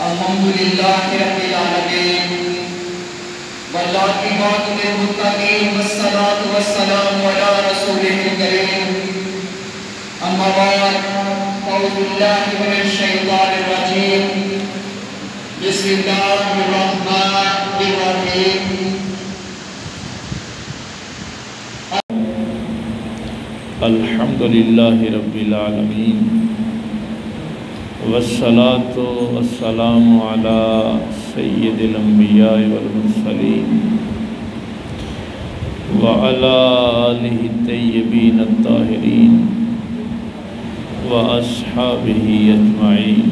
الحمدللہ رب العالمین والعاقبۃ للمتقین والصلاۃ والسلام علی رسولہ الکریم اما بعد اعوذ باللہ من الشیطان الرجیم بسم اللہ الرحمن الرحیم الحمدللہ رب العالمین والصلاة والسلام علی سید الانبیاء والمرسلین وعلی آلہ الطیبین الطاہرین واصحابہ اجمعین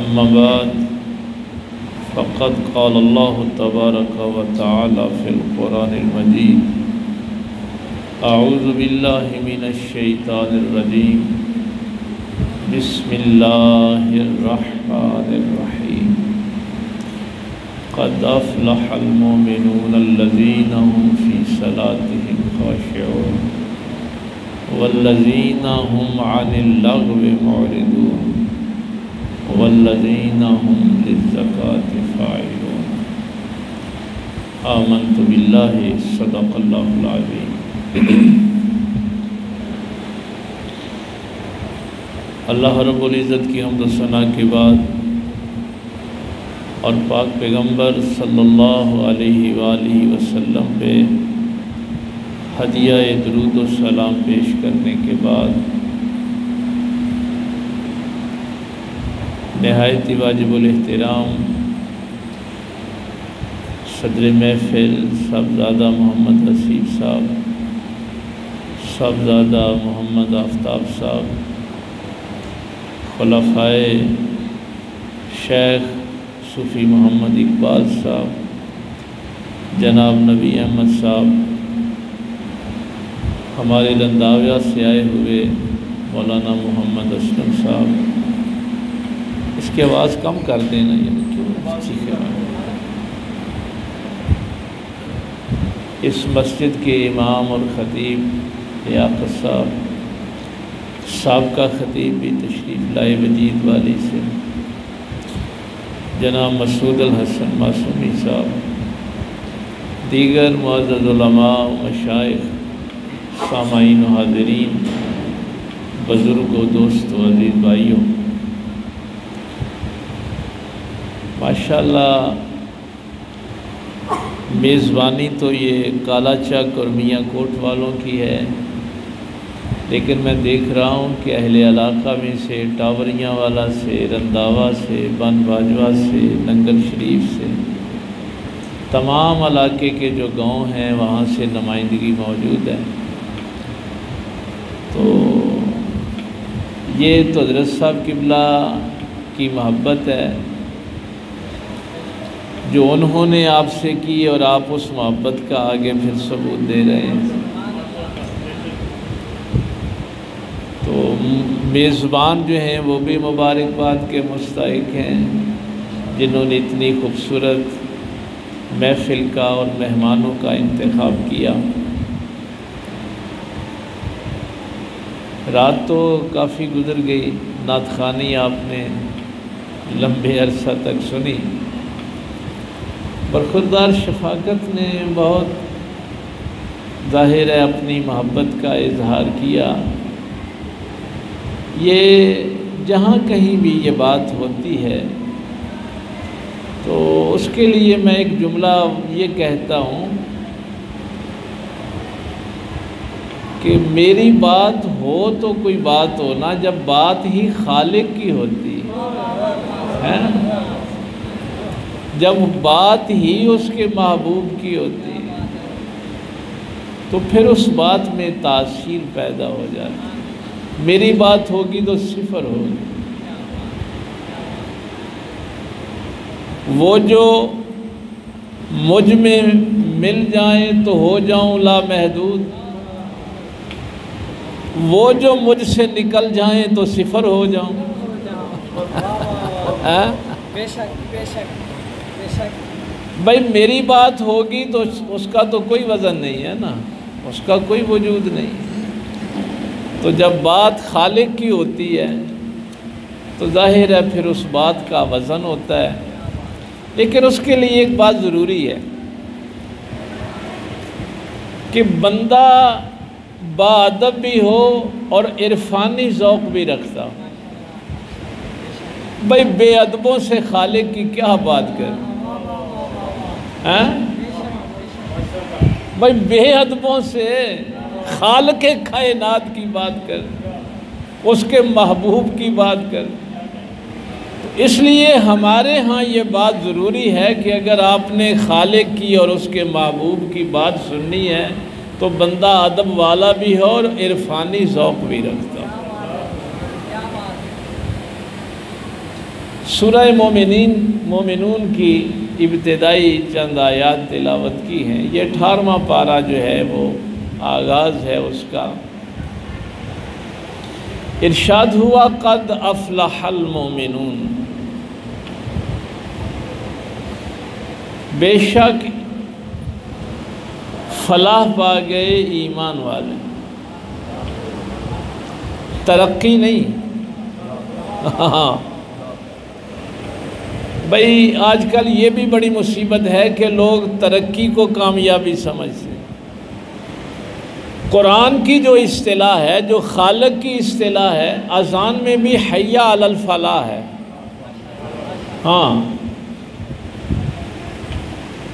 اما بعد فقد قال اللہ تبارک و تعالی فی القرآن المجید اعوذ باللہ من الشیطان الرجیم بسم اللہ الرحمن الرحیم قد افلح المؤمنون الذین هم فی صلاتهم خاشعون والذین هم عن اللغو معرضون والذین هم للزکاة فاعلون آمنت باللہ صدق اللہ العظیم۔ اللہ رب العزت کی حمد و ثنا کے بعد اور پاک پیغمبر صلی اللہ علیہ وآلہ وسلم پہ ہدیہ درود و سلام پیش کرنے کے بعد نہایت واجب الاحترام صدر محفل صاحبزادہ محمد حسیب صاحب، صاحبزادہ محمد آفتاب صاحب، خلفائے شیخ صوفی محمد اقبال صاحب، جناب نبی احمد صاحب، ہمارے لنداویہ سے آئے ہوئے مولانا محمد اسلم صاحب، اس کی آواز کم کر دینا، یعنی کیوں چیخے ہیں۔ اس مسجد کے امام اور خطیب لیاقت صاحب، سابقہ خطیب بھی تشریف لائے وجید والی سے، جناب مسعود الحسن معصومی صاحب، دیگر معزز علماء و مشائخ، سامعین و حاضرین، بزرگ و دوست و عزیز بھائیوں، ماشاءاللہ میزبانی تو یہ کالا چک اور میاں کوٹ والوں کی ہے، لیکن میں دیکھ رہا ہوں کہ اہل علاقہ میں سے، ٹاوریاں والا سے، رنداوا سے، بن باجوہ سے، ننگل شریف سے، تمام علاقے کے جو گاؤں ہیں وہاں سے نمائندگی موجود ہے۔ تو یہ تو حضرت صاحب قبلہ کی محبت ہے جو انہوں نے آپ سے کی، اور آپ اس محبت کا آگے پھر ثبوت دے رہے ہیں۔ تو میزبان جو ہیں وہ بھی مبارکباد کے مستحق ہیں، جنہوں نے اتنی خوبصورت محفل کا اور مہمانوں کا انتخاب کیا۔ رات تو کافی گزر گئی، نعت خوانی آپ نے لمبے عرصہ تک سنی، برخوردار شفاقت نے بہت ظاہر ہے اپنی محبت کا اظہار کیا۔ یہ جہاں کہیں بھی یہ بات ہوتی ہے تو اس کے لیے میں ایک جملہ یہ کہتا ہوں کہ میری بات ہو تو کوئی بات ہو نا، جب بات ہی خالق کی ہوتی ہے، جب بات ہی اس کے محبوب کی ہوتی تو پھر اس بات میں تاثیر پیدا ہو جاتی۔ میری بات ہوگی تو صفر ہوگی۔ وہ جو مجھ میں مل جائیں تو ہو جاؤں لامحدود، وہ جو مجھ سے نکل جائیں تو صفر ہو جاؤں۔ بے شک بے شک بے شک۔ بھائی میری بات ہوگی تو اس کا تو کوئی وزن نہیں ہے نا، اس کا کوئی وجود نہیں۔ تو جب بات خالق کی ہوتی ہے تو ظاہر ہے پھر اس بات کا وزن ہوتا ہے. لیکن اس کے لیے ایک بات ضروری ہے کہ بندہ باادب بھی ہو اور عرفانی ذوق بھی رکھتا ہو. بھائی بے ادبوں سے خالق کی کیا بات کر، بھائی بے ادبوں سے خالق کائنات کی بات کر، اس کے محبوب کی بات کر. اس لیے ہمارے ہاں یہ بات ضروری ہے کہ اگر آپ نے خالق کی اور اس کے محبوب کی بات سننی ہے تو بندہ ادب والا بھی ہو اور عرفانی ذوق بھی رکھتا ہو. سورہ مومنون کی ابتدائی چند آیات تلاوت کی ہیں. یہ 18واں پارہ جو ہے وہ آغاز ہے اس کا. ارشاد ہوا قد افلح المومنون، بے شک فلاح پا گئے ایمان والے. ترقی نہیں. ہاں بھئی آج کل یہ بھی بڑی مصیبت ہے کہ لوگ ترقی کو کامیابی سمجھتے ہیں. قرآن کی جو اصطلاح ہے، جو خالق کی اصطلاح ہے، اذان میں بھی حی علی الفلاح ہے. ہاں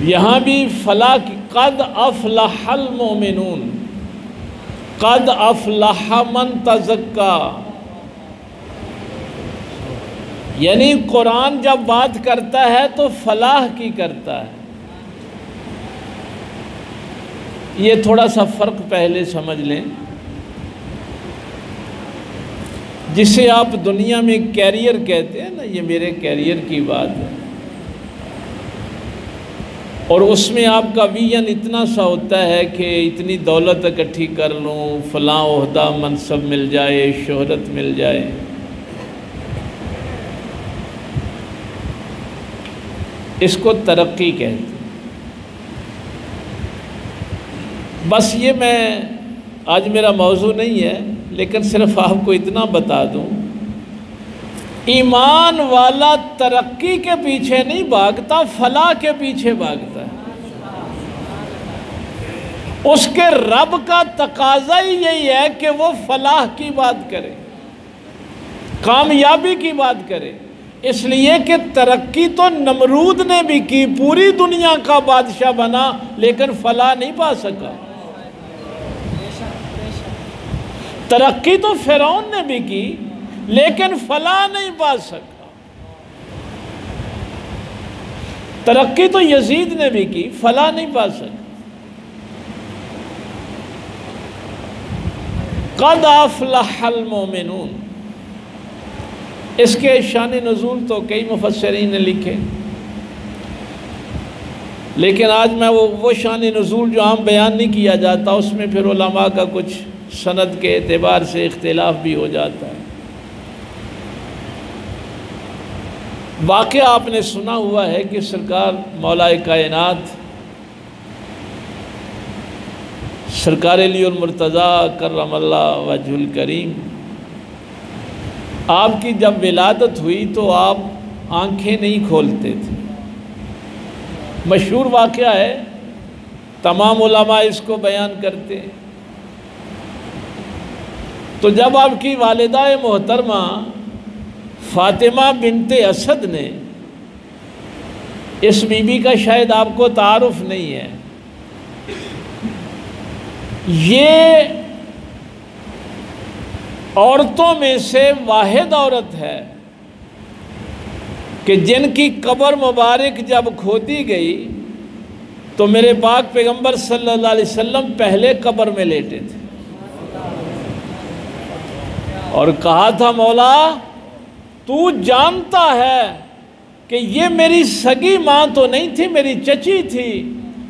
یہاں بھی فلاح کی قد افلح المومنون، قد افلح من تزکا. یعنی قرآن جب بات کرتا ہے تو فلاح کی کرتا ہے. یہ تھوڑا سا فرق پہلے سمجھ لیں. جسے آپ دنیا میں کیریئر کہتے ہیں نا، یہ میرے کیریئر کی بات ہے، اور اس میں آپ کا ویژن اتنا سا ہوتا ہے کہ اتنی دولت اکٹھی کر لوں، فلاں عہدہ منصب مل جائے، شہرت مل جائے. اس کو ترقی کہتے ہیں. بس یہ میں آج میرا موضوع نہیں ہے، لیکن صرف آپ کو اتنا بتا دوں، ایمان والا ترقی کے پیچھے نہیں بھاگتا، فلاح کے پیچھے بھاگتا ہے. اس کے رب کا تقاضا ہی یہی ہے کہ وہ فلاح کی بات کرے، کامیابی کی بات کرے. اس لیے کہ ترقی تو نمرود نے بھی کی، پوری دنیا کا بادشاہ بنا، لیکن فلاح نہیں پا سکا. ترقی تو فرعون نے بھی کی، لیکن فلاح نہیں پا سکا. ترقی تو یزید نے بھی کی، فلاح نہیں پا سکا. قد افلح المومنون. اس کے شان نزول تو کئی مفسرین نے لکھے، لیکن آج میں وہ شان نزول جو عام بیان نہیں کیا جاتا، اس میں پھر علماء کا کچھ سند کے اعتبار سے اختلاف بھی ہو جاتا ہے. واقعہ آپ نے سنا ہوا ہے کہ سرکار مولا کائنات سرکار علی المرتضیٰ کرم اللہ وجہ الکریم، آپ کی جب ولادت ہوئی تو آپ آنکھیں نہیں کھولتے تھے. مشہور واقعہ ہے، تمام علماء اس کو بیان کرتے ہیں. تو جب آپ کی والدہ محترمہ فاطمہ بنت اسد نے، اس بی بی کا شاید آپ کو تعارف نہیں ہے، یہ عورتوں میں سے واحد عورت ہے کہ جن کی قبر مبارک جب کھودی گئی تو میرے پاک پیغمبر صلی اللہ علیہ وسلم پہلے قبر میں لیٹے تھے اور کہا تھا، مولا تو جانتا ہے کہ یہ میری سگی ماں تو نہیں تھی، میری چچی تھی،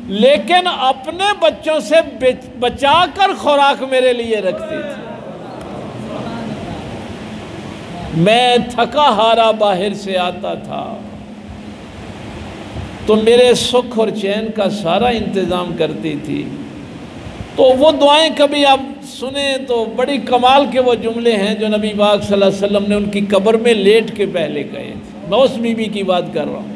لیکن اپنے بچوں سے بچا کر خوراک میرے لیے رکھتی تھی. میں تھکا ہارا باہر سے آتا تھا تو میرے سکھ اور چین کا سارا انتظام کرتی تھی. تو وہ دعائیں کبھی آپ سنیں تو بڑی کمال کے وہ جملے ہیں جو نبی پاک صلی اللہ علیہ وسلم نے ان کی قبر میں لیٹ کے پہلے کہے تھے. میں اس بی بی کی بات کر رہا ہوں.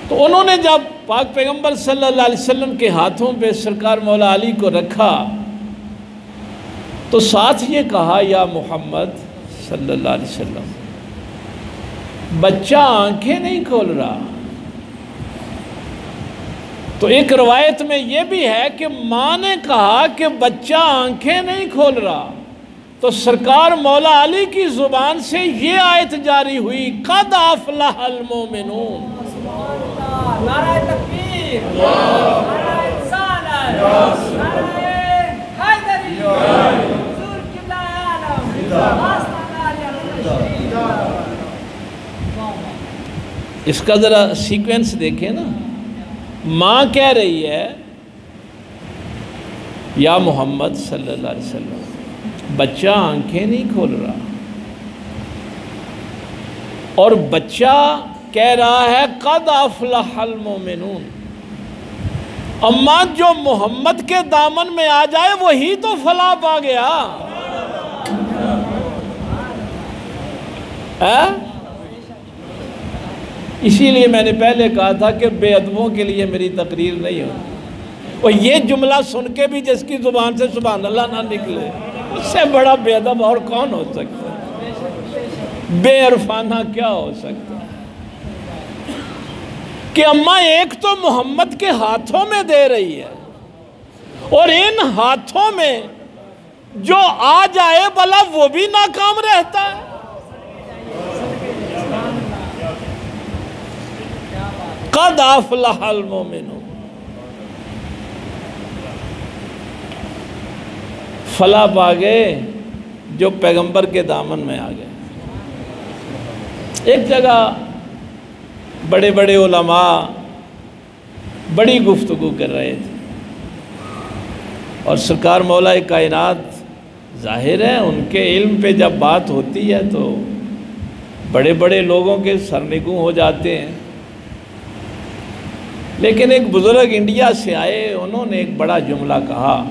تو انہوں نے جب پاک پیغمبر صلی اللہ علیہ وسلم کے ہاتھوں پہ سرکار مولا علی کو رکھا تو ساتھ یہ کہا یا محمد صلی اللہ علیہ وسلم بچہ آنکھیں نہیں کھول رہا. تو ایک روایت میں یہ بھی ہے کہ ماں نے کہا کہ بچہ آنکھیں نہیں کھول رہا تو سرکار مولا علی کی زبان سے یہ آیت جاری ہوئی قد افلح المومنون. نعرہ تکبیر، نعرہ رسالت، نعرہ حیدری، حضور قبلہ عالم، آستانہ علی شریف. اس کا ذرا سیکوینس دیکھیں نا. ماں کہہ رہی ہے یا محمد صلی اللہ علیہ وسلم بچہ آنکھیں نہیں کھول رہا اور بچہ کہہ رہا ہے قد افلح المومنون. اماں جو محمد کے دامن میں آ جائے وہی تو فلاح پا گیا. اسی لیے میں نے پہلے کہا تھا کہ بے ادبوں کے لیے میری تقریر نہیں ہوتی. اور یہ جملہ سن کے بھی جس کی زبان سے سبحان اللہ نہ نکلے اس سے بڑا بے ادب اور کون ہو سکتا ہے؟ بے عرفانہ کیا ہو سکتا ہے کہ اماں ایک تو محمد کے ہاتھوں میں دے رہی ہے اور ان ہاتھوں میں جو آ جائے بھلا وہ بھی ناکام رہتا ہے. قد افلح المومنون. فلاح پا گئے جو پیغمبر کے دامن میں آ گئے. ایک جگہ بڑے بڑے علماء بڑی گفتگو کر رہے تھے اور سرکار مولا کائنات ظاہر ہے ان کے علم پہ جب بات ہوتی ہے تو بڑے بڑے لوگوں کے سرنگوں ہو جاتے ہیں. لیکن ایک بزرگ انڈیا سے آئے انہوں نے ایک بڑا جملہ کہا.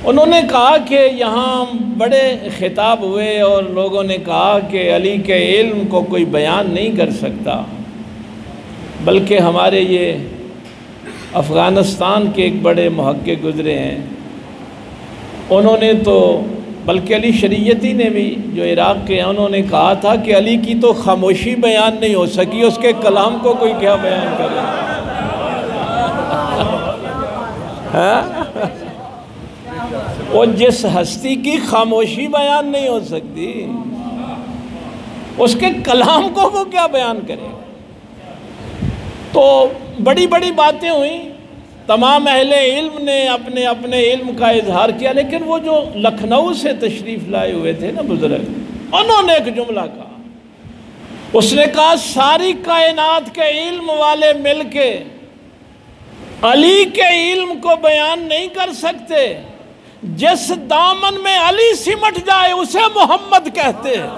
انہوں نے کہا کہ یہاں بڑے خطاب ہوئے اور لوگوں نے کہا کہ علی کے علم کو کوئی بیان نہیں کر سکتا بلکہ ہمارے یہ افغانستان کے ایک بڑے محقق گزرے ہیں انہوں نے تو بلکہ علی شریعتی نے بھی جو عراق کے ہیں انہوں نے کہا تھا کہ علی کی تو خاموشی بیان نہیں ہو سکی اس کے کلام کو کوئی کیا بیان کرے. وہ جس ہستی کی خاموشی بیان نہیں ہو سکتی اس کے کلام کو وہ کیا بیان کرے. تو بڑی بڑی باتیں ہوئیں تمام اہل علم نے اپنے اپنے علم کا اظہار کیا لیکن وہ جو لکھنؤ سے تشریف لائے ہوئے تھے نا بزرگ انہوں نے ایک جملہ کہا. اس نے کہا ساری کائنات کے علم والے مل کے علی کے علم کو بیان نہیں کر سکتے. جس دامن میں علی سمٹ جائے اسے محمد کہتے ہیں.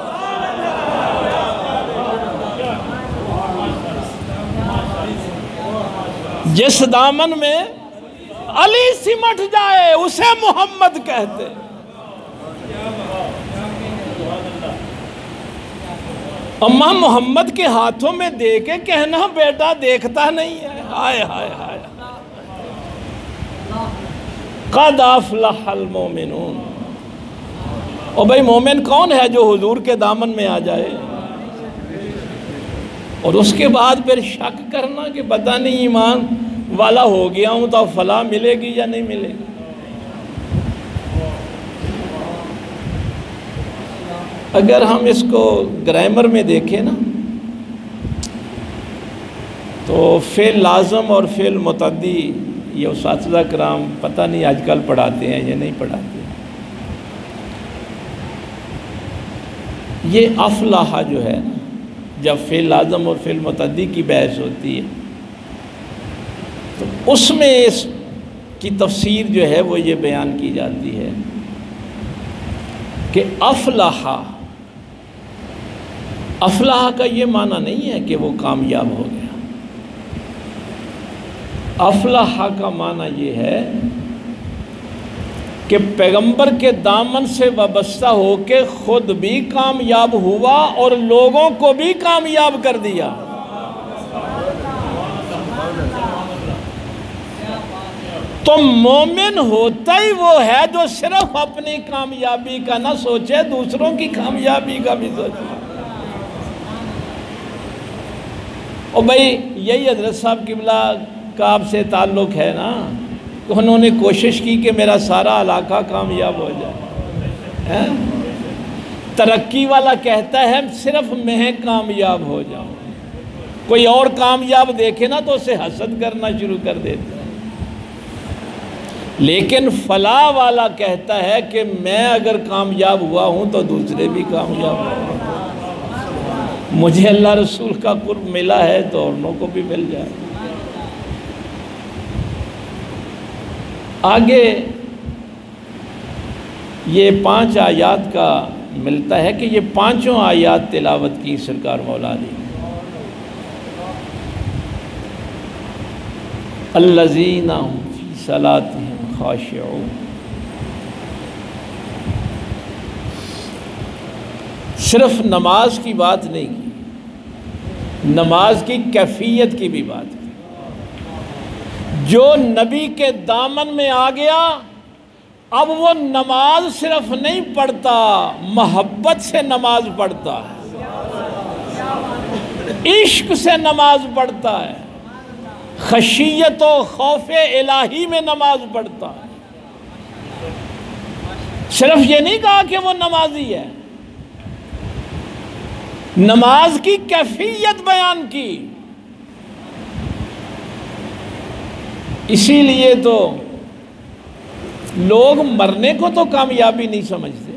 جس دامن میں علی سمٹ جائے اسے محمد کہتے. اماں محمد کے ہاتھوں میں دے کے کہنا بیٹا دیکھتا نہیں ہے. ہائے ہائے ہائے. قد افلح المومنون. اور بھائی مومن کون ہے جو حضور کے دامن میں آ جائے اور اس کے بعد پھر شک کرنا کہ پتہ نہیں ایمان والا ہو گیا ہوں تو فلاح ملے گی یا نہیں ملے گی. اگر ہم اس کو گرامر میں دیکھیں نا تو فعل لازم اور فعل متعدی یہ اساتذہ کرام پتہ نہیں آج کل پڑھاتے ہیں یا نہیں پڑھاتے. یہ افلاح جو ہے جب فعل لازم اور فعل متعدی کی بحث ہوتی ہے تو اس میں اس کی تفسیر جو ہے وہ یہ بیان کی جاتی ہے کہ افلاح کا یہ معنی نہیں ہے کہ وہ کامیاب ہو گیا. افلح کا معنی یہ ہے کہ پیغمبر کے دامن سے وابستہ ہو کے خود بھی کامیاب ہوا اور لوگوں کو بھی کامیاب کر دیا۔ تو مومن ہوتا ہی وہ ہے جو صرف اپنی کامیابی کا نہ سوچے، دوسروں کی کامیابی کا بھی سوچے۔ اور بھائی یہی حضرت صاحب قبلہ کا آپ سے تعلق ہے نا، تو انہوں نے کوشش کی کہ میرا سارا علاقہ کامیاب ہو جائے۔ ترقی والا کہتا ہے صرف میں کامیاب ہو جاؤں، کوئی اور کامیاب دیکھے نا تو اسے حسد کرنا شروع کر دیتا ہے۔ لیکن فلاح والا کہتا ہے کہ میں اگر کامیاب ہوا ہوں تو دوسرے بھی کامیاب ہوں، مجھے اللہ رسول کا قرب ملا ہے تو اوروں کو بھی مل جائے۔ آگے یہ 5 آیات کا ملتا ہے کہ یہ 5 آیات تلاوت کی سرکار مولا علی۔ الذین هم فی صلاتہم خاشعون، صرف نماز کی بات نہیں کی، نماز کی کیفیت کی بھی بات کی۔ جو نبی کے دامن میں آ گیا اب وہ نماز صرف نہیں پڑھتا، محبت سے نماز پڑھتا ہے، عشق سے نماز پڑھتا ہے، خشیت و خوف الہی میں نماز پڑھتا ہے۔ صرف یہ نہیں کہا کہ وہ نمازی ہے، نماز کی کیفیت بیان کی۔ اسی لیے تو لوگ مرنے کو تو کامیابی نہیں سمجھتے۔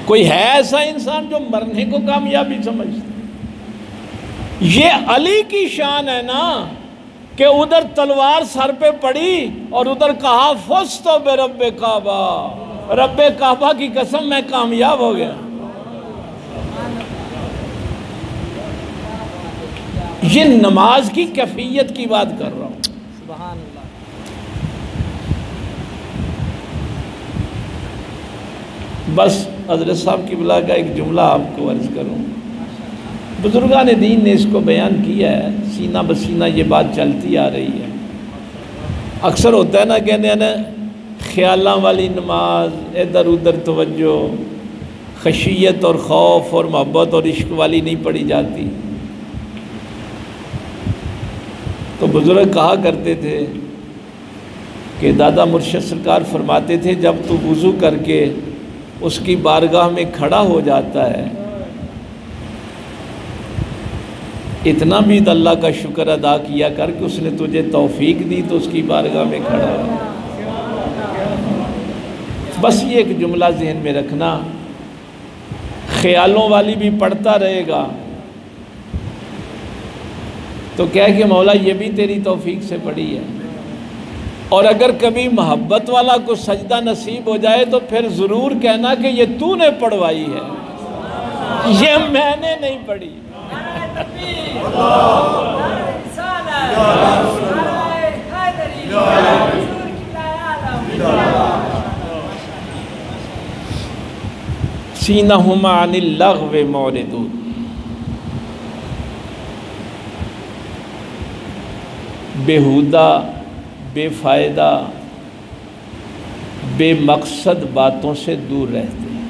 کوئی ہے ایسا انسان جو مرنے کو کامیابی سمجھتا؟ یہ علی کی شان ہے نا کہ ادھر تلوار سر پہ پڑی اور ادھر کہا فزت برب کعبہ، رب کعبہ کی قسم میں کامیاب ہو گیا۔ یہ نماز کی کیفیت کی بات کر رہا ہوں۔ سبحان اللہ۔ بس حضرت صاحب قبلہ کا ایک جملہ آپ کو عرض کروں۔ بزرگان دین نے اس کو بیان کیا ہے، سینہ بسینہ یہ بات چلتی آ رہی ہے۔ اکثر ہوتا ہے نا کہنے نا خیالاں والی نماز، ادھر ادھر توجہ، خشیت اور خوف اور محبت اور عشق والی نہیں پڑھی جاتی۔ تو بزرگ کہا کرتے تھے کہ دادا مرشد سرکار فرماتے تھے جب تو وضو کر کے اس کی بارگاہ میں کھڑا ہو جاتا ہے، اتنا بھی تو اللہ کا شکر ادا کیا کر کہ اس نے تجھے توفیق دی تو اس کی بارگاہ میں کھڑا ہو۔ بس یہ ایک جملہ ذہن میں رکھنا، خیالوں والی بھی پڑھتا رہے گا تو کہہ کہ مولا یہ بھی تیری توفیق سے پڑھی ہے، اور اگر کبھی محبت والا کو سجدہ نصیب ہو جائے تو پھر ضرور کہنا کہ یہ تو نے پڑھوائی ہے، یہ میں نے نہیں پڑھی۔ سینہم عن اللغو معرضون، بیہودہ، بے فائدہ، بے مقصد باتوں سے دور رہتے ہیں۔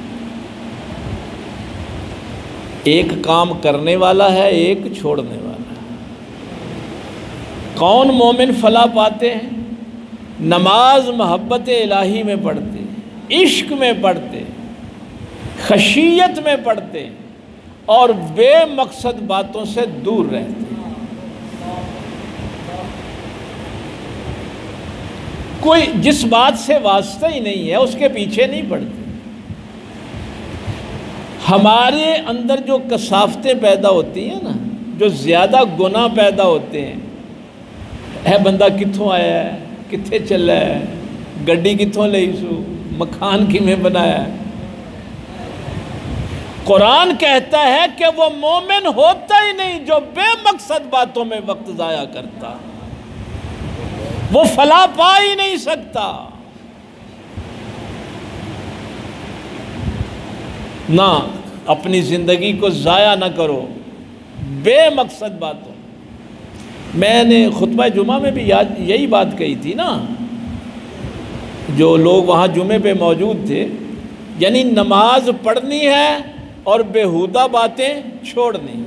ایک کام کرنے والا ہے، ایک چھوڑنے والا ہے۔ کون مومن فلاح پاتے ہیں؟ نماز محبت الہی میں پڑھتے، عشق میں پڑھتے، خشیت میں پڑھتے اور بے مقصد باتوں سے دور رہتے۔ کوئی جس بات سے واسطہ ہی نہیں ہے اس کے پیچھے نہیں پڑتے۔ ہمارے اندر جو کثافتیں پیدا ہوتی ہیں نا، جو زیادہ گناہ پیدا ہوتے ہیں، اے بندہ کتھوں آیا ہے، کتھے چلا ہے، گڈی کتھوں لئی سو، مکان کی میں بنایا ہے، قرآن کہتا ہے کہ وہ مومن ہوتا ہی نہیں جو بے مقصد باتوں میں وقت ضائع کرتا، وہ فلاح پا ہی نہیں سکتا۔ نہ اپنی زندگی کو ضائع نہ کرو بے مقصد باتوں۔ میں نے خطبہ جمعہ میں بھی یہی بات کہی تھی نا، جو لوگ وہاں جمعے پہ موجود تھے، یعنی نماز پڑھنی ہے اور بیہودہ باتیں چھوڑنی،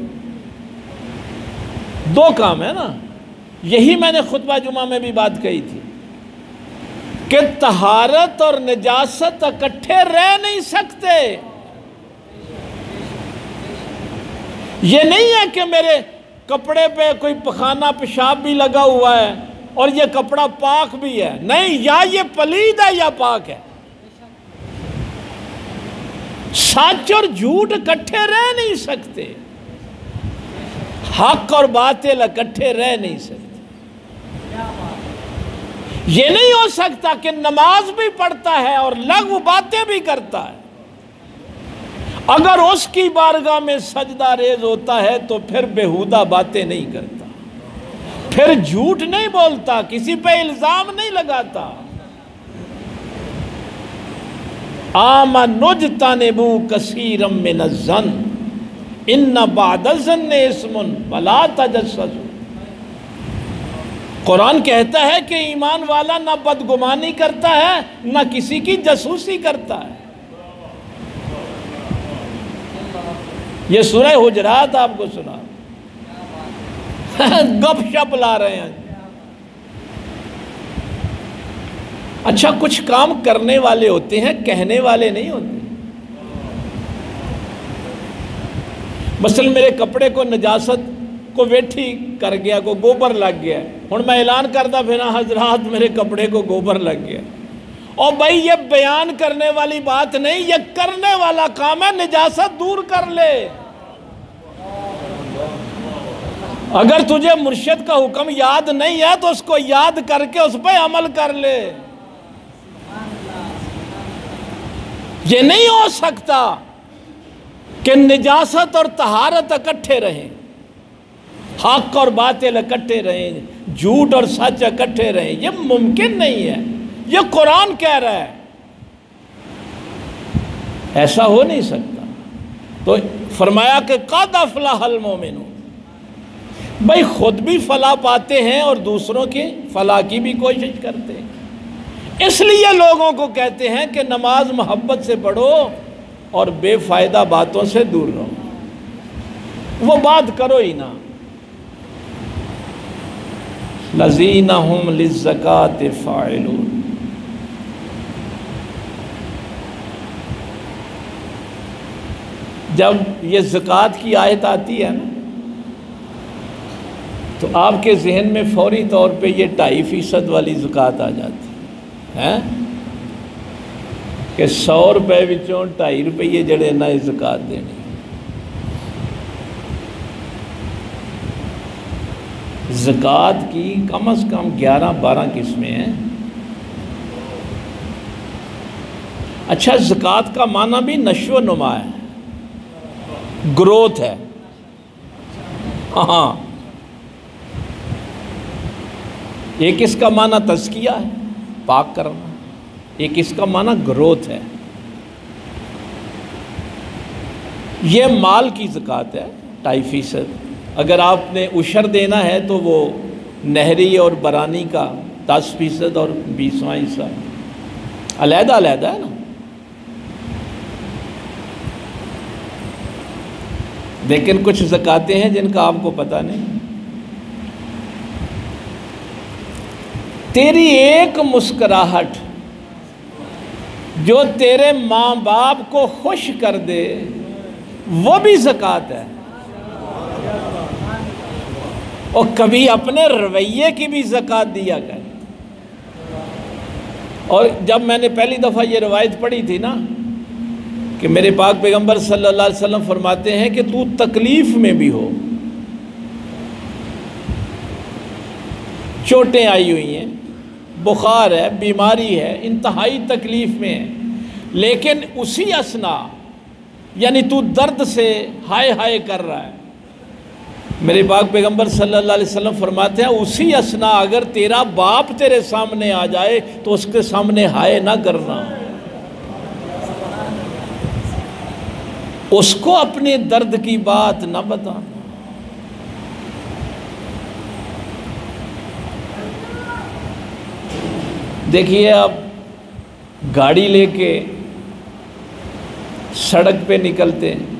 دو کام ہے نا۔ یہی میں نے خطبہ جمعہ میں بھی بات کہی تھی کہ طہارت اور نجاست اکٹھے رہ نہیں سکتے۔ یہ نہیں ہے کہ میرے کپڑے پہ کوئی پخانہ پیشاب بھی لگا ہوا ہے اور یہ کپڑا پاک بھی ہے، نہیں، یا یہ پلید ہے یا پاک ہے۔ سچ اور جھوٹ اکٹھے رہ نہیں سکتے، حق اور باطل اکٹھے رہ نہیں سکتے۔ یہ نہیں ہو سکتا کہ نماز بھی پڑھتا ہے اور لغو باتیں بھی کرتا ہے۔ اگر اس کی بارگاہ میں سجدہ ریز ہوتا ہے تو پھر بیہودہ باتیں نہیں کرتا، پھر جھوٹ نہیں بولتا، کسی پہ الزام نہیں لگاتا۔ آمنوا اجتنبوا کثیرا من الظن ان بعض الظن اثم ولا تجسسوا۔ قرآن کہتا ہے کہ ایمان والا نہ بدگمانی کرتا ہے نہ کسی کی جاسوسی کرتا ہے۔ یہ سورہ حجرات آپ کو سنا، گپ شپ لا رہے ہیں۔ اچھا، کچھ کام کرنے والے ہوتے ہیں، کہنے والے نہیں ہوتے۔ مثلا میرے کپڑے کو نجاست کو ویٹھی کر گیا، کو گوبر لگ گیا، ہن میں اعلان کرتا پھر حضرات میرے کپڑے کو گوبر لگ گیا، اور بھائی یہ بیان کرنے والی بات نہیں، یہ کرنے والا کام ہے، نجاست دور کر لے۔ اگر تجھے مرشد کا حکم یاد نہیں ہے تو اس کو یاد کر کے اس پہ عمل کر لے۔ یہ نہیں ہو سکتا کہ نجاست اور طہارت اکٹھے رہیں، حق اور باطل اکٹھے رہیں، جھوٹ اور سچ اکٹھے رہیں، یہ ممکن نہیں ہے۔ یہ قرآن کہہ رہا ہے، ایسا ہو نہیں سکتا۔ تو فرمایا کہ قد افلح المومنون، بھائی خود بھی فلاح پاتے ہیں اور دوسروں کی فلاح کی بھی کوشش کرتے ہیں۔ اس لیے لوگوں کو کہتے ہیں کہ نماز محبت سے پڑھو اور بے فائدہ باتوں سے دور رہو، وہ بات کرو ہی نہ۔ الذین ھم للزکاۃ فاعلون۔ جب یہ زکوٰۃ کی آیت آتی ہے نا تو آپ کے ذہن میں فوری طور پہ یہ 2.5% والی زکوٰۃ آ جاتی ہے کہ 100 روپے وچوں 2.5 روپے جڑے نا زکوٰۃ دینی۔ زکوٰۃ کی کم از کم 11-12 قسمیں ہیں۔ اچھا، زکوٰۃ کا معنی بھی نشو و نما ہے، گروتھ ہے۔ ہاں، ایک اس کا معنی تزکیہ ہے، پاک کرنا، ایک اس کا معنی گروتھ ہے۔ یہ مال کی زکوٰۃ ہے 2.5%۔ اگر آپ نے عشر دینا ہے تو وہ نہری اور برانی کا 10% اور 20واں حصہ علیحدہ علیحدہ ہے نا۔ لیکن کچھ زکوٰتیں ہیں جن کا آپ کو پتہ نہیں۔ تیری ایک مسکراہٹ جو تیرے ماں باپ کو خوش کر دے وہ بھی زکوٰۃ ہے۔ اور کبھی اپنے رویے کی بھی زکوٰۃ دیا کر۔ اور جب میں نے پہلی دفعہ یہ روایت پڑھی تھی نا کہ میرے پاک پیغمبر صلی اللہ علیہ وسلم فرماتے ہیں کہ تو تکلیف میں بھی ہو، چوٹیں آئی ہوئی ہیں، بخار ہے، بیماری ہے، انتہائی تکلیف میں ہے، لیکن اسی اثنا یعنی تو درد سے ہائے ہائے کر رہا ہے۔ میرے پاک پیغمبر صلی اللہ علیہ وسلم فرماتے ہیں اسی اسنا اگر تیرا باپ تیرے سامنے آ جائے تو اس کے سامنے ہائے نہ کرنا، اس کو اپنے درد کی بات نہ بتانا۔ دیکھیے اب گاڑی لے کے سڑک پہ نکلتے ہیں،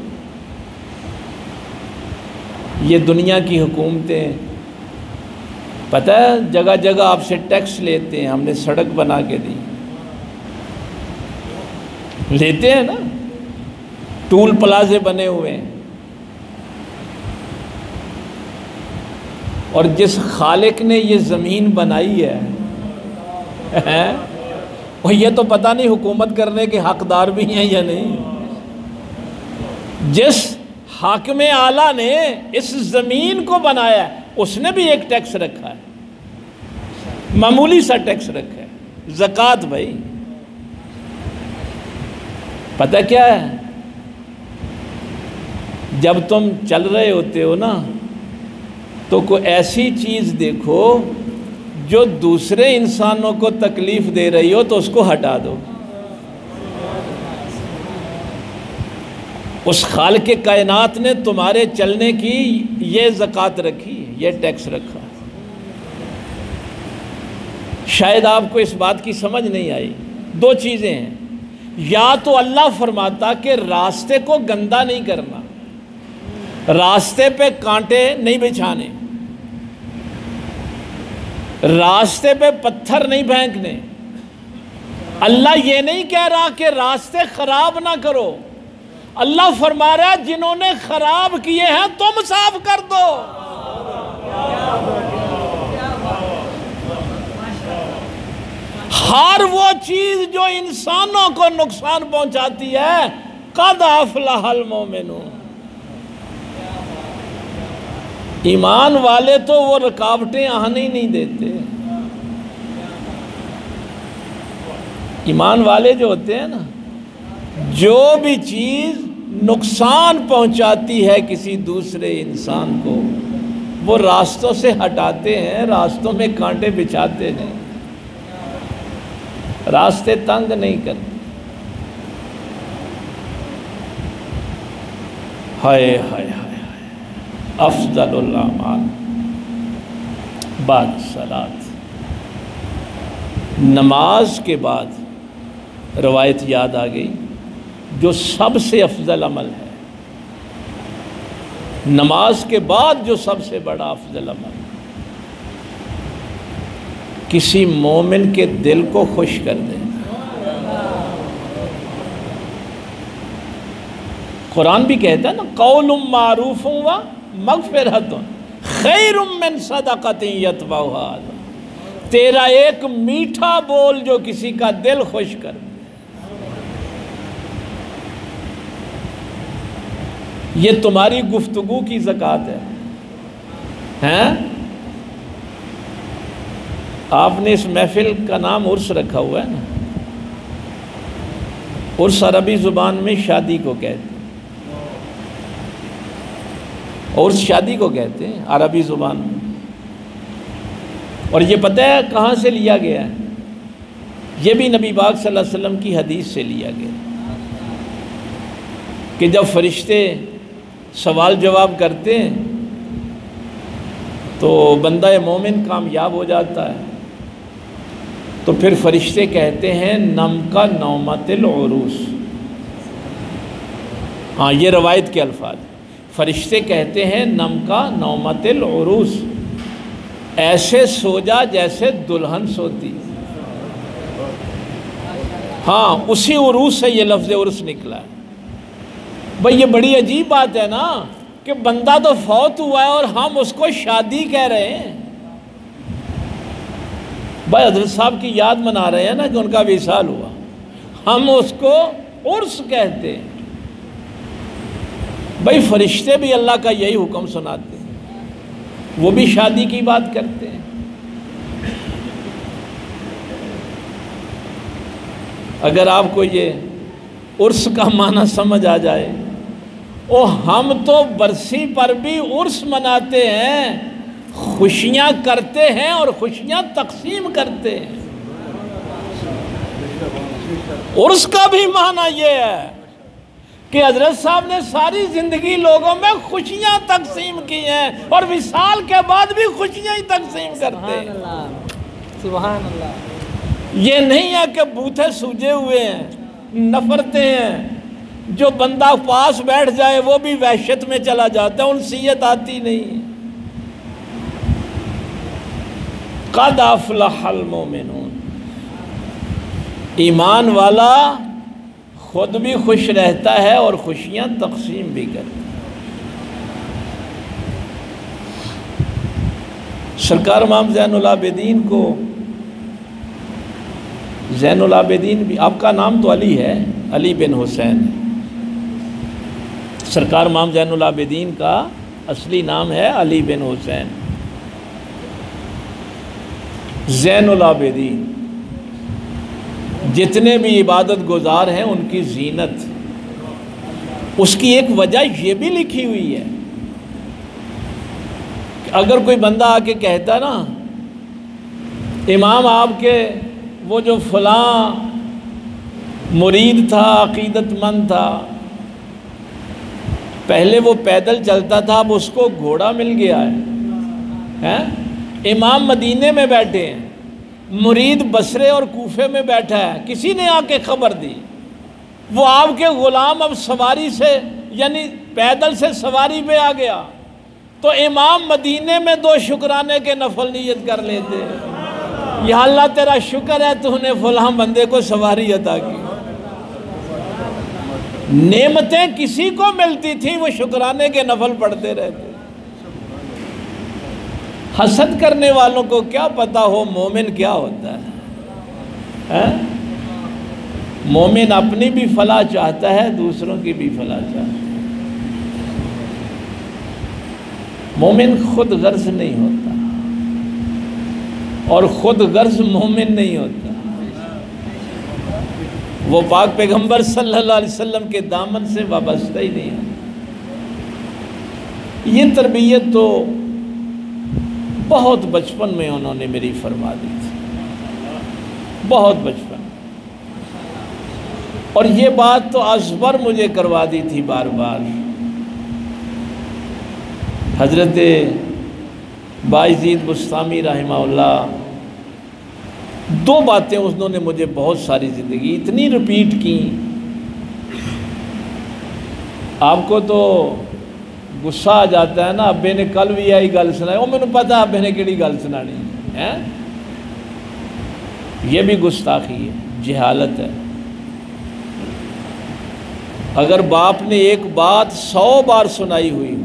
یہ دنیا کی حکومتیں پتہ ہے جگہ جگہ آپ سے ٹیکس لیتے ہیں، ہم نے سڑک بنا کے دی، لیتے ہیں نا، ٹول پلازے بنے ہوئے ہیں، اور جس خالق نے یہ زمین بنائی ہے اور یہ تو پتہ نہیں حکومت کرنے کے حقدار بھی ہیں یا نہیں، جس حاکم اعلیٰ نے اس زمین کو بنایا ہے اس نے بھی ایک ٹیکس رکھا ہے، معمولی سا ٹیکس رکھا ہے، زکوٰۃ۔ بھائی پتہ کیا ہے، جب تم چل رہے ہوتے ہو نا تو کوئی ایسی چیز دیکھو جو دوسرے انسانوں کو تکلیف دے رہی ہو تو اس کو ہٹا دو۔ اس خالق کائنات نے تمہارے چلنے کی یہ زکوٰۃ رکھی، یہ ٹیکس رکھا۔ شاید آپ کو اس بات کی سمجھ نہیں آئی۔ دو چیزیں ہیں، یا تو اللہ فرماتا کہ راستے کو گندا نہیں کرنا، راستے پہ کانٹے نہیں بچھانے، راستے پہ پتھر نہیں پھینکنے۔ اللہ یہ نہیں کہہ رہا کہ راستے خراب نہ کرو، اللہ فرما رہا ہے جنہوں نے خراب کیے ہیں تم صاف کر دو۔ ہر وہ چیز جو انسانوں کو نقصان پہنچاتی ہے قد افلح المؤمنون، ایمان والے تو وہ رکاوٹیں آنے ہی نہیں دیتے۔ ایمان والے جو ہوتے ہیں نا، جو بھی چیز نقصان پہنچاتی ہے کسی دوسرے انسان کو وہ راستوں سے ہٹاتے ہیں، راستوں میں کانٹے بچھاتے نہیں، راستے تنگ نہیں کرتے۔ ہائے ہائے ہائے افضل الاعمال بعد الصلاۃ، نماز کے بعد روایت یاد آ گئی جو سب سے افضل عمل ہے، نماز کے بعد جو سب سے بڑا افضل عمل، کسی مومن کے دل کو خوش کر دے۔ قرآن بھی کہتا ہے نا قول معروف و مغفرۃ خیر من صدقۃ یتبعھا، تیرا ایک میٹھا بول جو کسی کا دل خوش کر دے، یہ تمہاری گفتگو کی زکوٰۃ ہے۔ آپ نے اس محفل کا نام عرس رکھا ہوا ہے نا، عرس عربی زبان میں شادی کو کہتے ہیں، عرس شادی کو کہتے ہیں عربی زبان میں، اور یہ پتہ ہے کہاں سے لیا گیا ہے؟ یہ بھی نبی پاک صلی اللہ علیہ وسلم کی حدیث سے لیا گیا کہ جب فرشتے سوال جواب کرتے ہیں تو بندہ مومن کامیاب ہو جاتا ہے، تو پھر فرشتے کہتے ہیں نم کا نومت العروس۔ ہاں یہ روایت کے الفاظ، فرشتے کہتے ہیں نم کا نومت العروس، ایسے سو جا جیسے دلہن سوتی۔ ہاں اسی عروس سے یہ لفظ عرس نکلا ہے۔ بھئی یہ بڑی عجیب بات ہے نا کہ بندہ تو فوت ہوا ہے اور ہم اس کو شادی کہہ رہے ہیں۔ بھائی حضرت صاحب کی یاد منا رہے ہیں نا کہ ان کا وصال ہوا، ہم اس کو عرس کہتے ہیں۔ بھائی فرشتے بھی اللہ کا یہی حکم سناتے ہیں، وہ بھی شادی کی بات کرتے ہیں۔ اگر آپ کو یہ عرس کا معنی سمجھ آ جائے۔ او ہم تو برسی پر بھی عرس مناتے ہیں، خوشیاں کرتے ہیں اور خوشیاں تقسیم کرتے ہیں۔ عرس کا بھی معنی یہ ہے کہ حضرت صاحب نے ساری زندگی لوگوں میں خوشیاں تقسیم کی ہیں اور وصال کے بعد بھی خوشیاں ہی تقسیم کرتے ہیں۔ سبحان اللہ۔ یہ نہیں ہے کہ بوتھے سوجے ہوئے ہیں، نفرتیں ہیں، جو بندہ پاس بیٹھ جائے وہ بھی وحشت میں چلا جاتا ہے، انسیت آتی نہیں۔ قد افلح المؤمنون، ایمان والا خود بھی خوش رہتا ہے اور خوشیاں تقسیم بھی کرتا ہے۔ سرکار امام زین العابدین کو، زین العابدین بھی، آپ کا نام تو علی ہے، علی بن حسین ہے۔ سرکار امام زین العابدین کا اصلی نام ہے علی بن حسین۔ زین العابدین، جتنے بھی عبادت گزار ہیں ان کی زینت، اس کی ایک وجہ یہ بھی لکھی ہوئی ہے کہ اگر کوئی بندہ آ کے کہتا نا امام آپ کے وہ جو فلاں مرید تھا، عقیدت مند تھا، پہلے وہ پیدل چلتا تھا اب اس کو گھوڑا مل گیا ہے، امام مدینے میں بیٹھے ہیں، مرید بصرے اور کوفے میں بیٹھا ہے، کسی نے آ کے خبر دی، وہ آپ کے غلام اب سواری سے یعنی پیدل سے سواری پہ آ گیا، تو امام مدینے میں 2 شکرانے کے نفل نیت کر لیتے، یا اللہ تیرا شکر ہے تو نے فلاں بندے کو سواری عطا کی۔ نعمتیں کسی کو ملتی تھی وہ شکرانے کے نفل پڑھتے رہتے۔ حسد کرنے والوں کو کیا پتا ہو مومن کیا ہوتا ہے؟ مومن اپنی بھی فلاح چاہتا ہے، دوسروں کی بھی فلاح چاہتا ہے۔ مومن خود غرض نہیں ہوتا اور خود غرض مومن نہیں ہوتا، وہ پاک پیغمبر صلی اللہ علیہ وسلم کے دامن سے وابستہ ہی نہیں ہے۔ یہ تربیت تو بہت بچپن میں انہوں نے میری فرما دی تھی، بہت بچپن، اور یہ بات تو ازبر مجھے کروا دی تھی بار بار۔ حضرت بایزید بسطامی رحمہ اللہ 2 باتیں انہوں نے مجھے بہت ساری زندگی اتنی ریپیٹ کی، آپ کو تو غصہ آ جاتا ہے نا، ابے نے کل بھی آئی گل سنائی، وہ مجھے پتا ابے نے کیڑی گل سنانی ہے، یہ بھی گستاخی ہے، جہالت ہے۔ اگر باپ نے ایک بات 100 بار سنائی ہوئی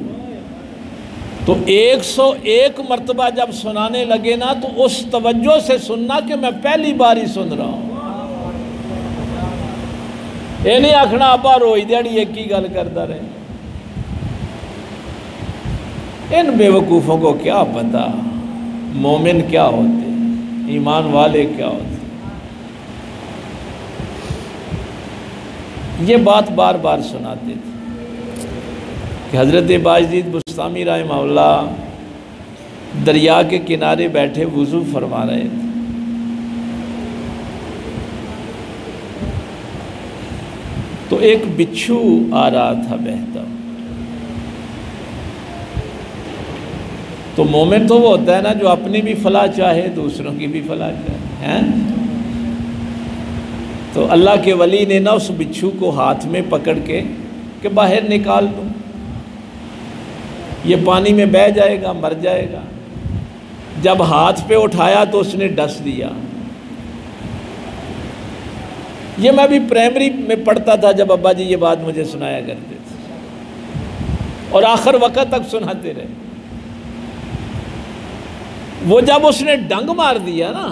تو 101 مرتبہ جب سنانے لگے نا تو اس توجہ سے سننا کہ میں پہلی بار ہی سن رہا ہوں، یہ نہیں آکھنا ابا روئی دیڑی ایک ہی گل کرتا رہے۔ ان بے وقوفوں کو کیا پتا مومن کیا ہوتے، ایمان والے کیا ہوتے۔ یہ بات بار بار سناتے تھے کہ حضرت بایزید بسطامی رحمہ اللہ دریا کے کنارے بیٹھے وضو فرما رہے تھے، تو ایک بچھو آ رہا تھا بہتا، تو مومن تو وہ ہوتا ہے نا جو اپنی بھی فلاح چاہے دوسروں کی بھی فلاح چاہے، تو اللہ کے ولی نے نا اس بچھو کو ہاتھ میں پکڑ کے کہ باہر نکال دوں، یہ پانی میں بہہ جائے گا، مر جائے گا۔ جب ہاتھ پہ اٹھایا تو اس نے ڈس دیا۔ یہ میں بھی پرائمری میں پڑھتا تھا جب ابا جی یہ بات مجھے سنایا کرتے تھے، اور آخر وقت تک سناتے رہے۔ وہ جب اس نے ڈنگ مار دیا نا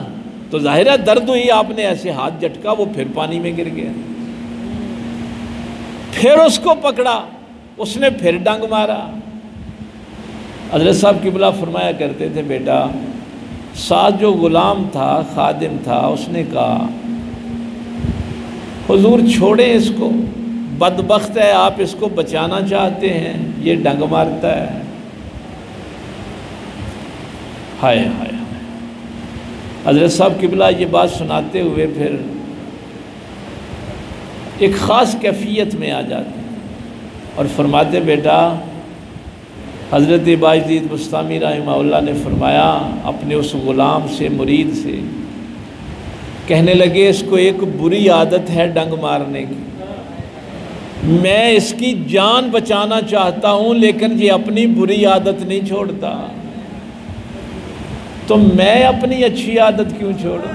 تو ظاہر ہے درد ہوئی، آپ نے ایسے ہاتھ جھٹکا، وہ پھر پانی میں گر گیا، پھر اس کو پکڑا، اس نے پھر ڈنگ مارا۔ حضرت صاحب قبلہ فرمایا کرتے تھے بیٹا، ساتھ جو غلام تھا، خادم تھا، اس نے کہا حضور چھوڑیں اس کو، بدبخت ہے، آپ اس کو بچانا چاہتے ہیں، یہ ڈنگ مارتا ہے۔ ہائے ہائے، حضرت صاحب قبلہ یہ بات سناتے ہوئے پھر ایک خاص کیفیت میں آ جاتے ہیں اور فرماتے بیٹا، حضرت باجدید بستامی رحمہ اللہ نے فرمایا اپنے اس غلام سے، مرید سے، کہنے لگے اس کو ایک بری عادت ہے ڈنگ مارنے کی، میں اس کی جان بچانا چاہتا ہوں لیکن یہ اپنی بری عادت نہیں چھوڑتا، تو میں اپنی اچھی عادت کیوں چھوڑوں؟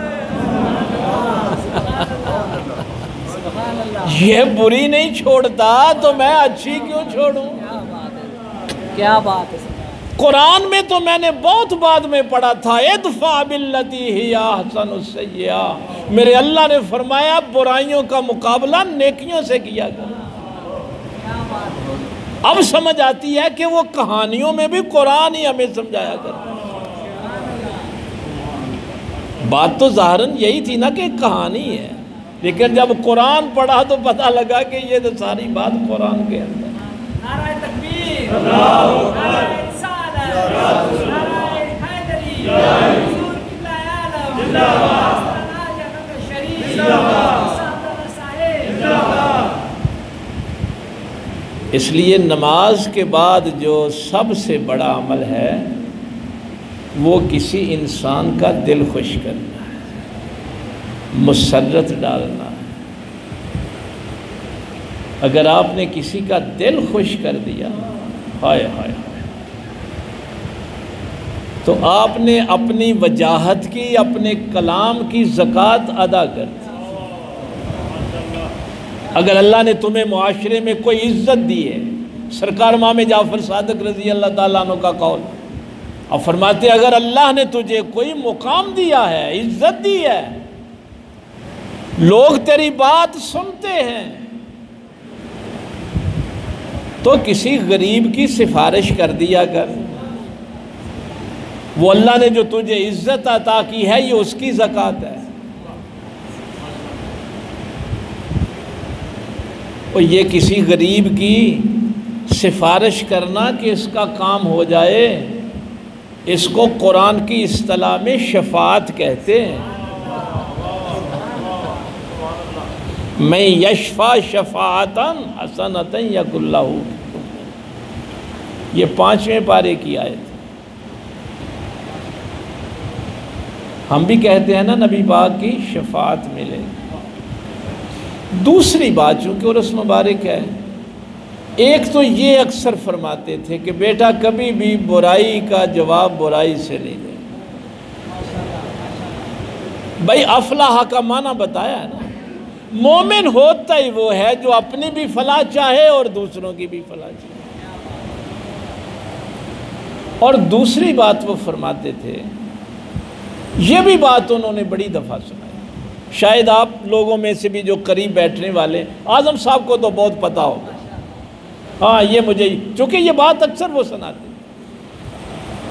یہ بری نہیں چھوڑتا تو میں اچھی کیوں چھوڑوں؟ کیا بات ہے۔ قرآن میں تو میں نے بہت بعد میں پڑھا تھا، ادفع باللتی ہی احسن السیئہ، میرے اللہ نے فرمایا برائیوں کا مقابلہ نیکیوں سے کیا کرو۔ اب سمجھ آتی ہے کہ وہ کہانیوں میں بھی قرآن ہی ہمیں سمجھایا کرتا۔ بات تو ظاہراً یہی تھی نا کہ کہانی ہے، لیکن جب قرآن پڑھا تو پتہ لگا کہ یہ تو ساری بات قرآن کے اندر۔ نعرہ تکبیر، نعرہ رسالت، نعرہ حیدری، حضور قبلہ عالم، جنت شریف، اس لیے نماز کے بعد جو سب سے بڑا عمل ہے وہ کسی انسان کا دل خوش کرنا ہے، مسرت ڈالنا ہے۔ اگر آپ نے کسی کا دل خوش کر دیا، ہائے ہائے ہائے، تو آپ نے اپنی وجاہت کی، اپنے کلام کی زکوٰۃ ادا کر دی۔ اگر اللہ نے تمہیں معاشرے میں کوئی عزت دی ہے، سرکار امام جعفر صادق رضی اللہ تعالیٰ عنہ کا قول، اب فرماتے اگر اللہ نے تجھے کوئی مقام دیا ہے، عزت دی ہے، لوگ تیری بات سنتے ہیں، تو کسی غریب کی سفارش کر دیا کر، وہ اللہ نے جو تجھے عزت عطا کی ہے یہ اس کی زکوٰۃ ہے۔ اور یہ کسی غریب کی سفارش کرنا کہ اس کا کام ہو جائے، اس کو قرآن کی اصطلاح میں شفاعت کہتے ہیں۔ میں یشفع شفاعتاً حسنۃ یکن لہ، یہ 5ویں پارے کی آیت۔ ہم بھی کہتے ہیں نا نبی پاک کی شفاعت ملے۔ دوسری بات چونکہ عرس مبارک ہے، ایک تو یہ اکثر فرماتے تھے کہ بیٹا کبھی بھی برائی کا جواب برائی سے نہیں دے۔ بھائی افلاح کا معنی بتایا ہے نا، مومن ہوتا ہی وہ ہے جو اپنی بھی فلاح چاہے اور دوسروں کی بھی فلاح چاہے۔ اور دوسری بات وہ فرماتے تھے، یہ بھی بات انہوں نے بڑی دفعہ سنائی، شاید آپ لوگوں میں سے بھی جو قریب بیٹھنے والے، اعظم صاحب کو تو بہت پتہ ہوگا، ہاں یہ مجھے، چونکہ یہ بات اکثر وہ سناتے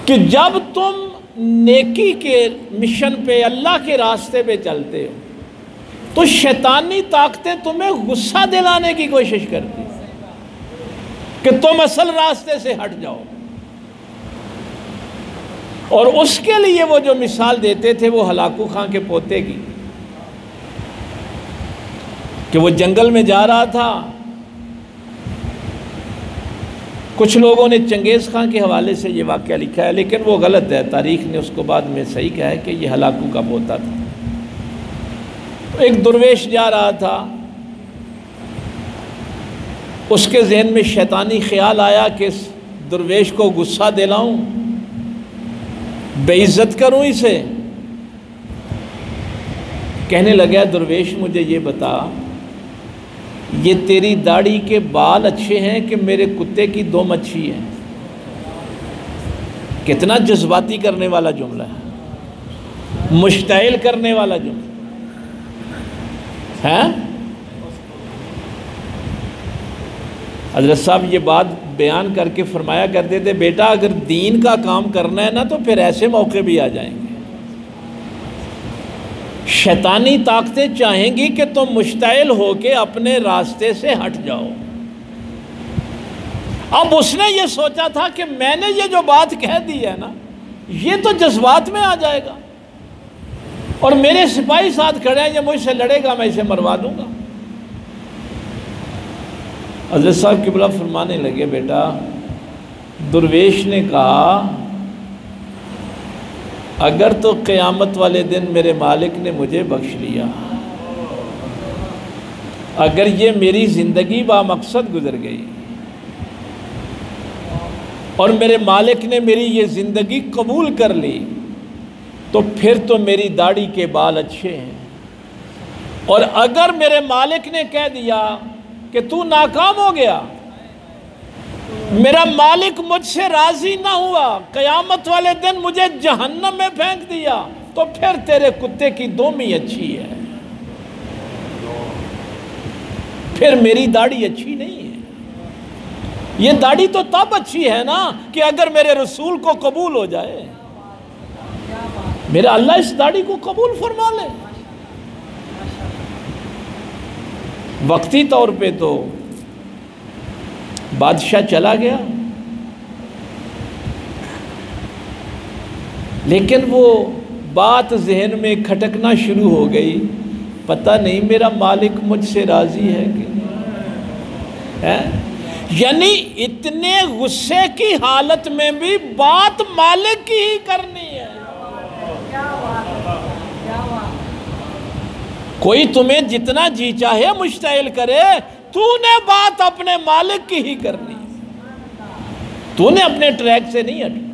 کہ جب تم نیکی کے مشن پہ، اللہ کے راستے پہ چلتے ہو تو شیطانی طاقتیں تمہیں غصہ دلانے کی کوشش کرتی کہ تم اصل راستے سے ہٹ جاؤ۔ اور اس کے لیے وہ جو مثال دیتے تھے وہ ہلاکو خاں کے پوتے کی، کہ وہ جنگل میں جا رہا تھا، کچھ لوگوں نے چنگیز خان کے حوالے سے یہ واقعہ لکھا ہے لیکن وہ غلط ہے، تاریخ نے اس کو بعد میں صحیح کہا ہے کہ یہ ہلاکو کا پوتا تھا۔ ایک درویش جا رہا تھا، اس کے ذہن میں شیطانی خیال آیا کہ اس درویش کو غصہ دلاؤں، بے عزت کروں اسے۔ کہنے لگا درویش مجھے یہ بتا، یہ تیری داڑھی کے بال اچھے ہیں کہ میرے کتے کی 2 مچھی ہیں؟ کتنا جذباتی کرنے والا جملہ ہے، مشتعل کرنے والا جملہ ہے۔ حضرت صاحب یہ بات بیان کر کے فرمایا کرتے تھے، بیٹا اگر دین کا کام کرنا ہے نا تو پھر ایسے موقع بھی آ جائیں گے، شیطانی طاقتیں چاہیں گی کہ تم مشتعل ہو کے اپنے راستے سے ہٹ جاؤ۔ اب اس نے یہ سوچا تھا کہ میں نے یہ جو بات کہہ دی ہے نا، یہ تو جذبات میں آ جائے گا، اور میرے سپاہی ساتھ کھڑے ہیں، یہ مجھ سے لڑے گا، میں اسے مروا دوں گا۔ حضرت صاحب قبلہ فرمانے لگے، بیٹا، درویش نے کہا اگر تو قیامت والے دن میرے مالک نے مجھے بخش لیا، اگر یہ میری زندگی بامقصد گزر گئی اور میرے مالک نے میری یہ زندگی قبول کر لی، تو پھر تو میری داڑھی کے بال اچھے ہیں، اور اگر میرے مالک نے کہہ دیا کہ تو ناکام ہو گیا، میرا مالک مجھ سے راضی نہ ہوا، قیامت والے دن مجھے جہنم میں پھینک دیا، تو پھر تیرے کتے کی دومی اچھی ہے، پھر میری داڑھی اچھی نہیں ہے۔ یہ داڑھی تو تب اچھی ہے نا کہ اگر میرے رسول کو قبول ہو جائے، میرا اللہ اس داڑھی کو قبول فرما لے۔ وقتی طور پہ تو بادشاہ چلا گیا، لیکن وہ بات ذہن میں کھٹکنا شروع ہو گئی، پتہ نہیں میرا مالک مجھ سے راضی ہے کہ نہیں، یعنی اتنے غصے کی حالت میں بھی بات مالک کی ہی کرنی ہے۔ کوئی تمہیں جتنا جی چاہے مشتعل کرے، تو نے بات اپنے مالک کی ہی کرنی، تو نے اپنے ٹریک سے نہیں ہٹنا،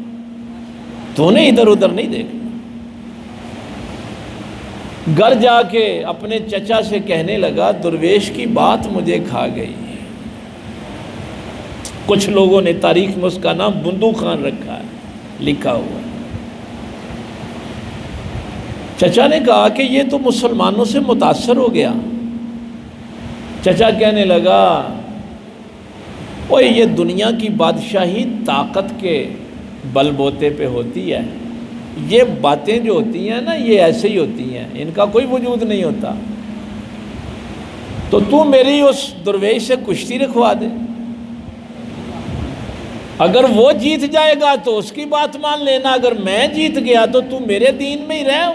تو نے ادھر ادھر نہیں دیکھنا۔ گھر جا کے اپنے چچا سے کہنے لگا، درویش کی بات مجھے کھا گئی۔ کچھ لوگوں نے تاریخ میں اس کا نام بندو خان رکھا ہے، لکھا ہوا ہے۔ چچا نے کہا کہ یہ تو مسلمانوں سے متاثر ہو گیا۔ چچا کہنے لگا، اوہ یہ دنیا کی بادشاہی طاقت کے بل بوتے پہ ہوتی ہے، یہ باتیں جو ہوتی ہیں نا یہ ایسے ہی ہوتی ہیں، ان کا کوئی وجود نہیں ہوتا، تو میری اس درویش سے کشتی رکھوا دے، اگر وہ جیت جائے گا تو اس کی بات مان لینا، اگر میں جیت گیا تو میرے دین میں ہی رہ،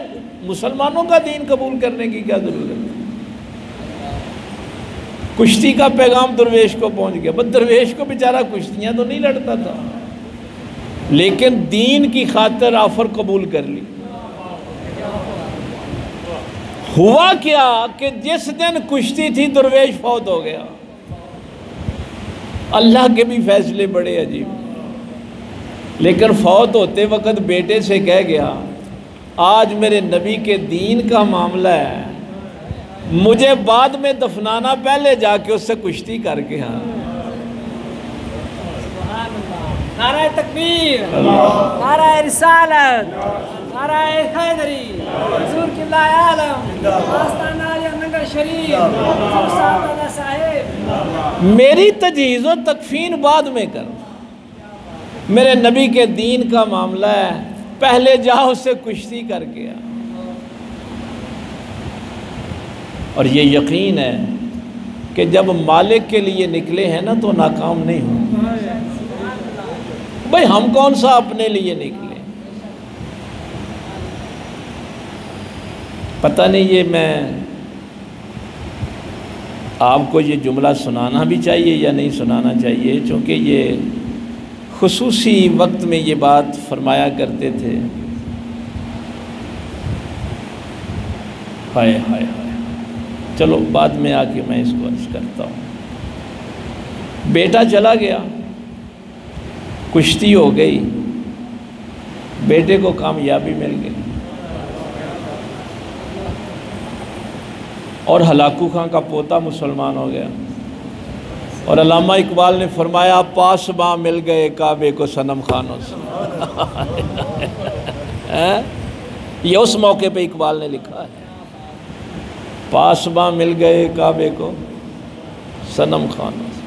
مسلمانوں کا دین قبول کرنے کی کیا ضرورت ہے۔ کشتی کا پیغام درویش کو پہنچ گیا، بس درویش کو بیچارہ کشتیاں تو نہیں لڑتا تھا، لیکن دین کی خاطر آفر قبول کر لی۔ ہوا کیا کہ جس دن کشتی تھی درویش فوت ہو گیا۔ اللہ کے بھی فیصلے بڑے عجیب، لیکن فوت ہوتے وقت بیٹے سے کہہ گیا، آج میرے نبی کے دین کا معاملہ ہے، مجھے بعد میں دفنانا، پہلے جا کے اس سے کشتی کر کے۔ ہاں، نعرہ تکبیر، نعرہ رسالت، نعرہ حیدری، حضور قبلہ عالم، آستانہ نگر شریف، حضور صاحب اللہ صاحب۔ میری تجہیز و تکفین بعد میں کر، میرے نبی کے دین کا معاملہ ہے، پہلے جا اس سے کشتی کر کے آ۔ اور یہ یقین ہے کہ جب مالک کے لیے نکلے ہیں نا تو ناکام نہیں ہوں۔ بھئی ہم کون سا اپنے لیے نکلے، پتہ نہیں یہ میں آپ کو یہ جملہ سنانا بھی چاہیے یا نہیں سنانا چاہیے، چونکہ یہ خصوصی وقت میں یہ بات فرمایا کرتے تھے۔ ہائے ہائے ہائے، چلو بعد میں آ کے میں اس کو عرض کرتا ہوں۔ بیٹا چلا گیا، کشتی ہو گئی، بیٹے کو کامیابی مل گئی، اور ہلاکو خان کا پوتا مسلمان ہو گیا۔ اور علامہ اقبال نے فرمایا، پاسباں مل گئے کعبے کو صنم خانوں سے۔ یہ اس موقع پہ اقبال نے لکھا ہے، پاسباں مل گئے کعبے کو صنم خانوں سے۔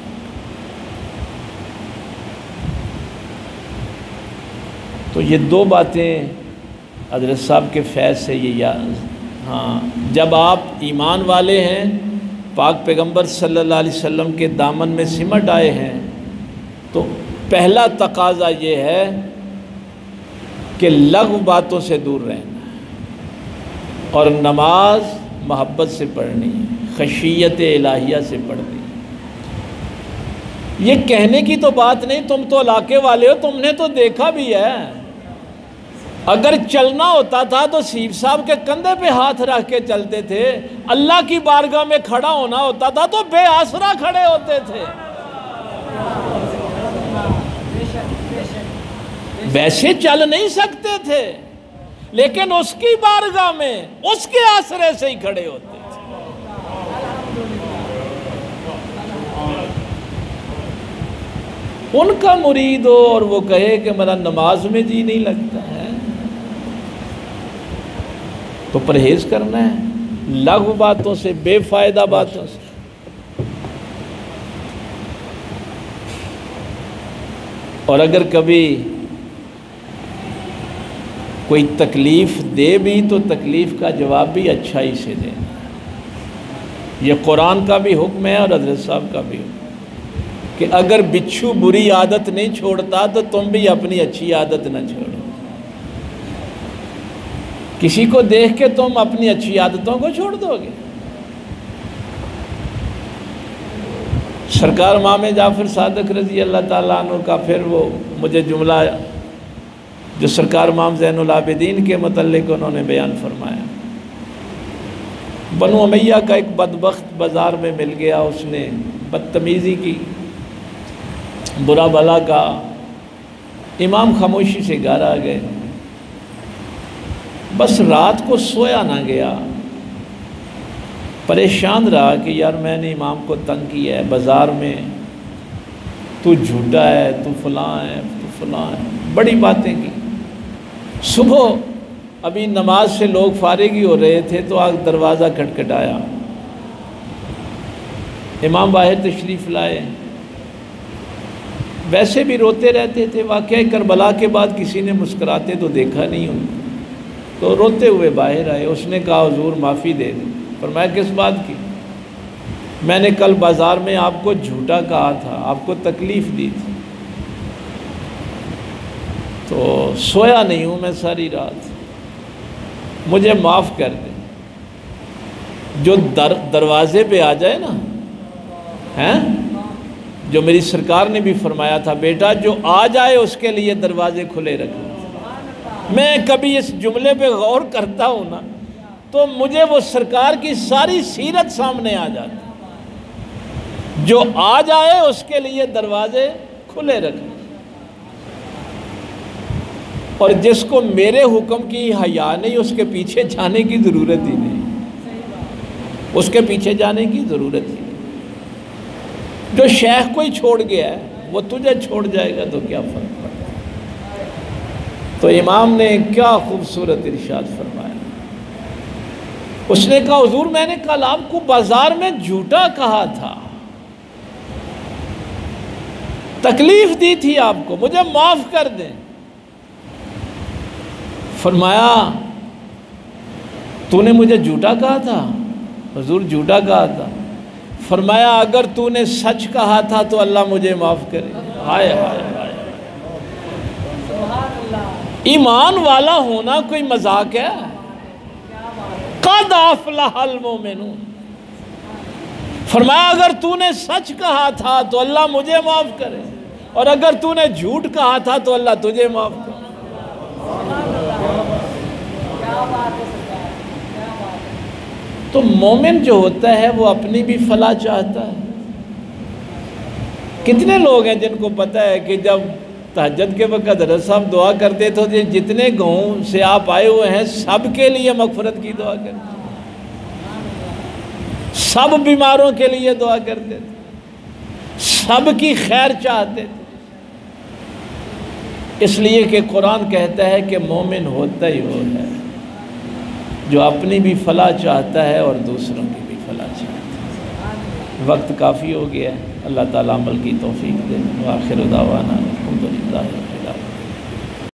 تو یہ دو باتیں حضرت صاحب کے فیض سے یہ ہاں، جب آپ ایمان والے ہیں، پاک پیغمبر صلی اللہ علیہ وسلم کے دامن میں سمٹ آئے ہیں، تو پہلا تقاضا یہ ہے کہ لغو باتوں سے دور رہنا اور نماز محبت سے پڑھنی، خشیت الہیہ سے پڑھنی۔ یہ کہنے کی تو بات نہیں، تم تو علاقے والے ہو، تم نے تو دیکھا بھی ہے۔ اگر چلنا ہوتا تھا تو سیب صاحب کے کندھے پہ ہاتھ رکھ کے چلتے تھے، اللہ کی بارگاہ میں کھڑا ہونا ہوتا تھا تو بے آسرا کھڑے ہوتے تھے۔ ویسے چل نہیں سکتے تھے، لیکن اس کی بارگاہ میں اس کے آسرے سے ہی کھڑے ہوتے تھے۔ ان کا مرید ہو اور وہ کہے کہ میرا نماز میں جی نہیں لگتا ہے، تو پرہیز کرنا ہے لغو باتوں سے، بے فائدہ باتوں سے۔ اور اگر کبھی کوئی تکلیف دے بھی تو تکلیف کا جواب بھی اچھائی سے دے۔ یہ قرآن کا بھی حکم ہے اور حضرت صاحب کا بھی حکم کہ اگر بچھو بری عادت نہیں چھوڑتا تو تم بھی اپنی اچھی عادت نہ چھوڑو۔ کسی کو دیکھ کے تم اپنی اچھی عادتوں کو چھوڑ دو گے۔ سرکار امام جعفر صادق رضی اللہ تعالیٰ عنہ کا پھر وہ مجھے جملہ جو سرکار امام زین العابدین کے متعلق انہوں نے بیان فرمایا، بنو امیہ کا ایک بدبخت بازار میں مل گیا، اس نے بدتمیزی کی، برا بھلا کہا، امام خاموشی سے گھر آ گئے۔ بس رات کو سویا نہ گیا، پریشان رہا کہ یار میں نے امام کو تنگ کیا ہے بازار میں، تو جھوٹا ہے، تو فلاں ہے، تو فلاں ہے، بڑی باتیں کی۔ صبح ابھی نماز سے لوگ فارغ ہی ہو رہے تھے تو آگ دروازہ کھٹکھٹایا، امام باہر تشریف لائے۔ ویسے بھی روتے رہتے تھے، واقعہ کربلا کے بعد کسی نے مسکراتے تو دیکھا نہیں ان کو، تو روتے ہوئے باہر آئے۔ اس نے کہا حضور معافی دے دیں۔ فرمایا کس بات کی؟ میں نے کل بازار میں آپ کو جھوٹا کہا تھا، آپ کو تکلیف دی تھی، تو سویا نہیں ہوں میں ساری رات، مجھے معاف کر دیں۔ جو دروازے پہ آ جائے نا، ہیں جو میری سرکار نے بھی فرمایا تھا، بیٹا جو آ جائے اس کے لیے دروازے کھلے رکھنا۔ میں کبھی اس جملے پہ غور کرتا ہوں نا تو مجھے وہ سرکار کی ساری سیرت سامنے آ جاتی، جو آ جائے اس کے لیے دروازے کھلے رکھنا۔ اور جس کو میرے حکم کی حیا نہیں، اس کے پیچھے جانے کی ضرورت ہی نہیں، اس کے پیچھے جانے کی ضرورت ہی نہیں۔ جو شیخ کو ہی چھوڑ گیا ہے وہ تجھے چھوڑ جائے گا تو کیا فرق پڑتا ہے؟ تو امام نے کیا خوبصورت ارشاد فرمایا، اس نے کہا حضور میں نے کل آپ کو بازار میں جھوٹا کہا تھا، تکلیف دی تھی آپ کو، مجھے معاف کر دیں۔ فرمایا تو نے مجھے جھوٹا کہا تھا؟ حضور جھوٹا کہا تھا۔ فرمایا اگر تو نے سچ کہا تھا تو اللہ مجھے معاف کرے۔ ہائے ہائے ہائے، ایمان والا ہونا کوئی مذاق ہے؟ قد افلح المؤمنون۔ فرمایا اگر تو نے سچ کہا تھا تو اللہ مجھے معاف کرے، اور اگر تو نے جھوٹ کہا تھا تو اللہ تجھے معاف کرے۔ تو مومن جو ہوتا ہے وہ اپنی بھی فلاح چاہتا ہے۔ کتنے لوگ ہیں جن کو پتہ ہے کہ جب تہجد کے وقت حضرت صاحب دعا کرتے تھے، جتنے گاؤں سے آپ آئے ہوئے ہیں سب کے لیے مغفرت کی دعا کرتے، سب بیماروں کے لیے دعا کرتے تھے، سب کی خیر چاہتے تھے، اس لیے کہ قرآن کہتا ہے کہ مومن ہوتا ہی وہ ہے جو اپنی بھی فلاح چاہتا ہے اور دوسروں کی بھی فلاح چاہتا ہے۔ وقت کافی ہو گیا ہے، اللہ تعالیٰ عمل کی توفیق دے۔ وآخر دعوانا الحمدللہ رب العالمین۔